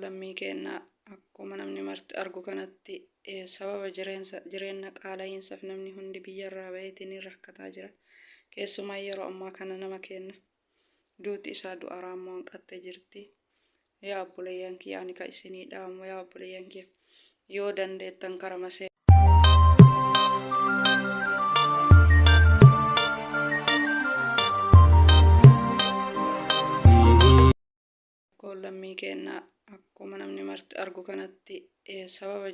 lammii keenyaa akkuma namni marti argu kanatti sababa jireenya qaala'iinsaaf namni hundi biyyarraa baheetiin rakkataa jira. Keessumaa yeroo ammaa kana nama kenna duuti isaa du'a raammoo hanqattee jirti. Yaa obboleeyyan kiyya ani kan isinii dhaamu yaa obboleeyyan kiyya yoo dandeettan karama lammii keenyaa akkuma namni marti argu kanatti sababa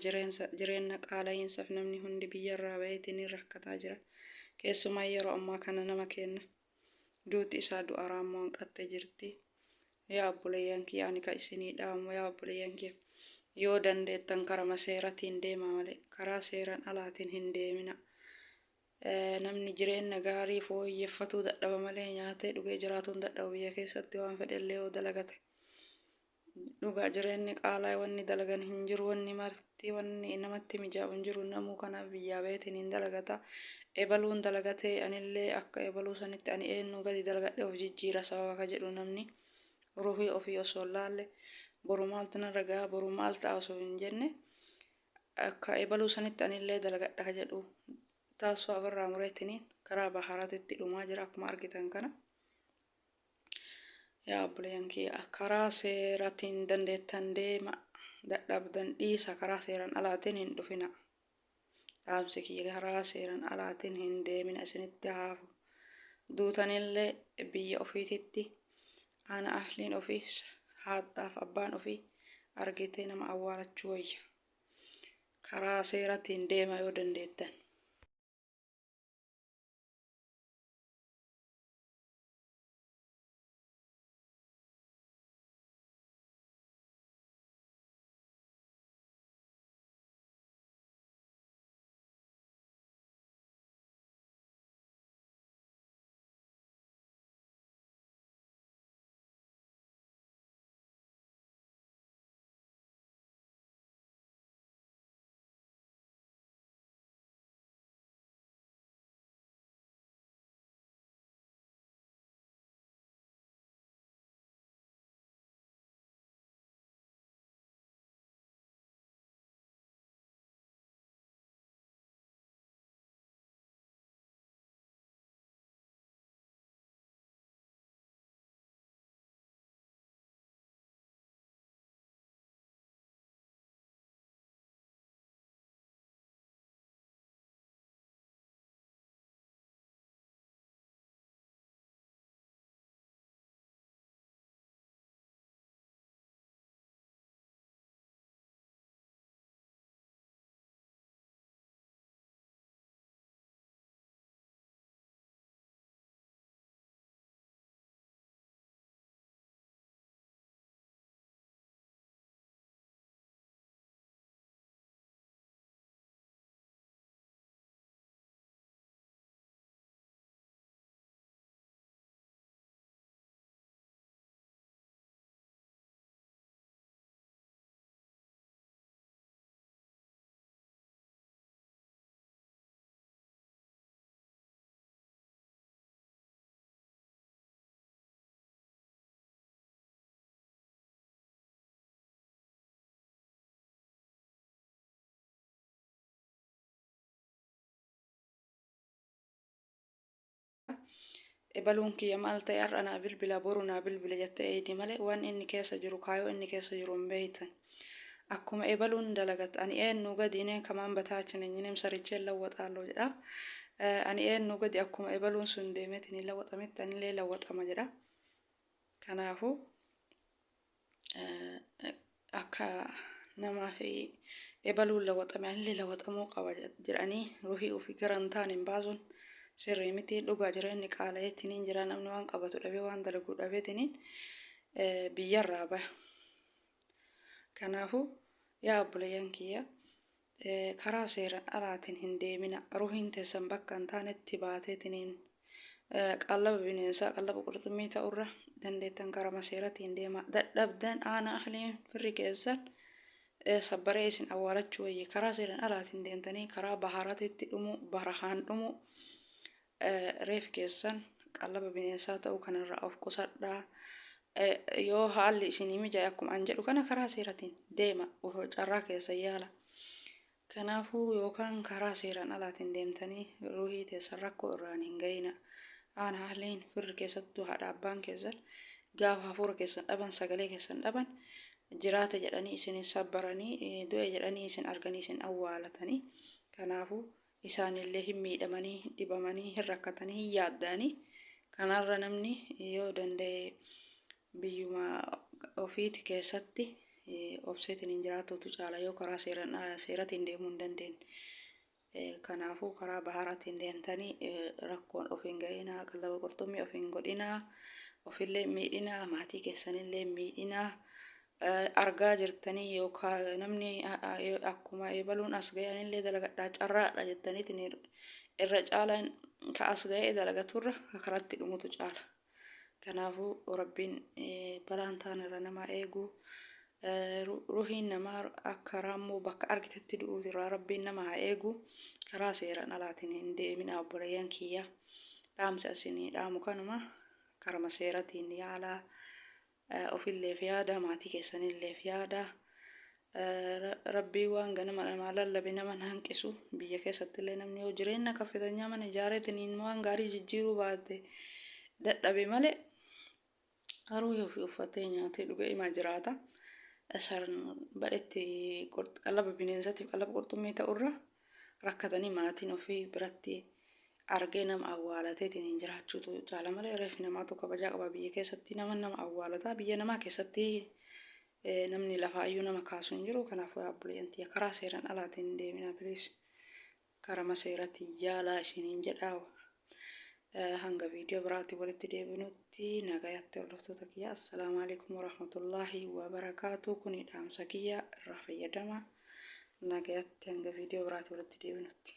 jireenya qaala'iinsaaf namni hundi biyyarraa baheetiin rakkataa jira. Keessumaa yeroo ammaa kana nama kenna duuti isaa du'a raammoo hanqattee jirti. Yaa obboleeyyan kiyya ani kan isinii dhaamu yaa obboleeyyan kiyya yoo dandeettan karama seeratiin deemaa malee karaa seeraan alaatiin hin deemina. Namni jireenya gaarii fooyyeffatuu dadhaba malee nyaatee dhugee jiraatuun dadhabu biyya keessatti waan fedhellee yoo dalagate. Dhugaa jireenyi qaalaa wanni dalagan hin jiru wanni marti wanni namatti mijaa'u hin jiru namuu kanaaf biyyaa baheetiin hin dalagata. Ebaluun dalagatee anillee akka ebaluu sanitti ani eenyu gadi dalagadhe of jijjiira sababa ka jedhu namni ruhii ofii osoo laalle boru maaltu narra gahaa boru maal ta'a osoo hin jenne akka ebaluu sanitti anillee dalagadha ka jedhu taasisuu ofirraa mureetiniin karaa bahaaraatti dhumaa jira akkuma argitan kana. Yaa obboleeyyan kiyya karaa seeratiin dandeettan deema dadhabdan dhiisa karaa seeraan alaatiin hin dhufina. Dhaamsi kiyya karaa seeraan alaatiin hin deemina isinitti haafu. Duutanillee biyya ofiititti ana ahliin ofii haadhaaf abbaan ofii argitee nama awwaalachuu wayya. Karaa seeratiin deema yoo dandeettan. Ebaluun kiyya maal ta'e har'a naa bilbila boru naa bilbila jettee eedi malee waan inni keessa jiru kaayoo inni keessa jiru hin beeytan. Akkuma ebaluun dalagat ani eenyu gadi ineen kamaan bataachin eenyinem saricheen lawwaxaaloo jedha. Ani eenyu gadi akkuma ebaluun sun deemeetiin lawwaxametti anillee lawwaxama jedha. Kanaafuu akka namaa fi ebaluun lawwaxame anillee lawwaxamuu qaba jedhanii ruhii ofii garantaan hin baasuun. Sirrii miti dhugaa jireenyi qaala'eetiin jira namni waan qabatu dhabee waan dalagu dhabeetiin biyyarraa baha. Kanaafuu yaa obboleeyyan kiyya karaa seeraan alaatiin hin deemina ruhiin teessan bakka hin taanetti baateetiin qallaba bineensaa qallaba qurxummii ta'urra dandeettan karama seeratiin deema dadhabdan aana ahliin firri keessan sabbaree isin awwaalachuu wayye karaa seeraan alaatiin deemtanii karaa bahaaraatti dhumu barahaan dhumu. Reef keessan qallaba bineensaa ta'uu kanarraa of qusadhaa yoo haalli isinii mijaa'e akkuma an jedhu kana karaa seeratiin deema carraa keessa yaala. Kanaafuu yookaan karaa seeraan alaatiin deemtanii ruuhii teessan rakkoo irraan hin ga'ina. Aan haalleen firri keessattuu haadha abbaan keessan gaafa hafuura keessan dhaban sagalee keessan dhaban jiraata jedhanii isin sabbaranii du'e jedhanii isin arganii isin awwaalatanii. Kanaafuu isaanillee hin miidhamanii dhibamanii hin rakkatanii hin yaaddanii. Kanarra namni yoo danda'e biyyuma ofiiti keessatti obseetiin hin jiraatutu caala yoo karaa seeratiin deemuu hin dandeenye. Kanaafuu karaa baharaatiin deemtanii rakkoon of hin ga'inaa, qallaba qurxummii of hin godhinaa, ofillee miidhinaa, maatii keessanillee miidhinaa. Argaa jirtanii yookaan namni akkuma eebaluun as ga'anillee dalagadhaa carraadha jettaniitiin irra caalaan ka as ga'ee dalagaturra karaatti dhumutu caala. Kanaafuu rabbiin balaan taane irra nama eeguu. Ruuhiin namaa akka raammoo bakka argitetti du'uuti irraa rabbiin nama haa eegu. Karaa seeraan alaatiin hin deemina obboleeyyan kiyya. Dhaamsa isinii dhaamu kanuma karama seeratiin yaalaa. Ofilleef yaada maatii keessanilleef yaada. Rabbii waan ganama namaa lallabe nama hanqisu biyya keessattillee namni yoo jireenya kaffitanyaa mana ijaareetiin waan gaarii jijjiiruu baate dadhabe malee garuu yoo fi uffatee nyaatee dhugee ima jiraata. Badhetti qallaba bineensatiif qallaba qurxummii ta'urra rakkatanii maatiin ofii biratti argee nama awwaalateetiin hin jiraachuutu caala malee reefi namaatu kabajaa qaba biyya keessatti nama awwaalataa biyya namaa keessatti namni lafaayyuu nama kaasu hin jiru. Kanaafuu obboleeyyantii karaa seeraan alaatiin deemina bilis karama seeratiin yaalaa isiniin jedhaa. Hanga viidiyoo biraatti walitti deebinutti nagayatti hordoftoota kiyya. Assalaamu alaikum warahmatullaahi wabarakaatu. Kuni dhaamsa kiyya irraa fayyadama. Nagayatti hanga viidiyoo biraatti walitti deebinutti.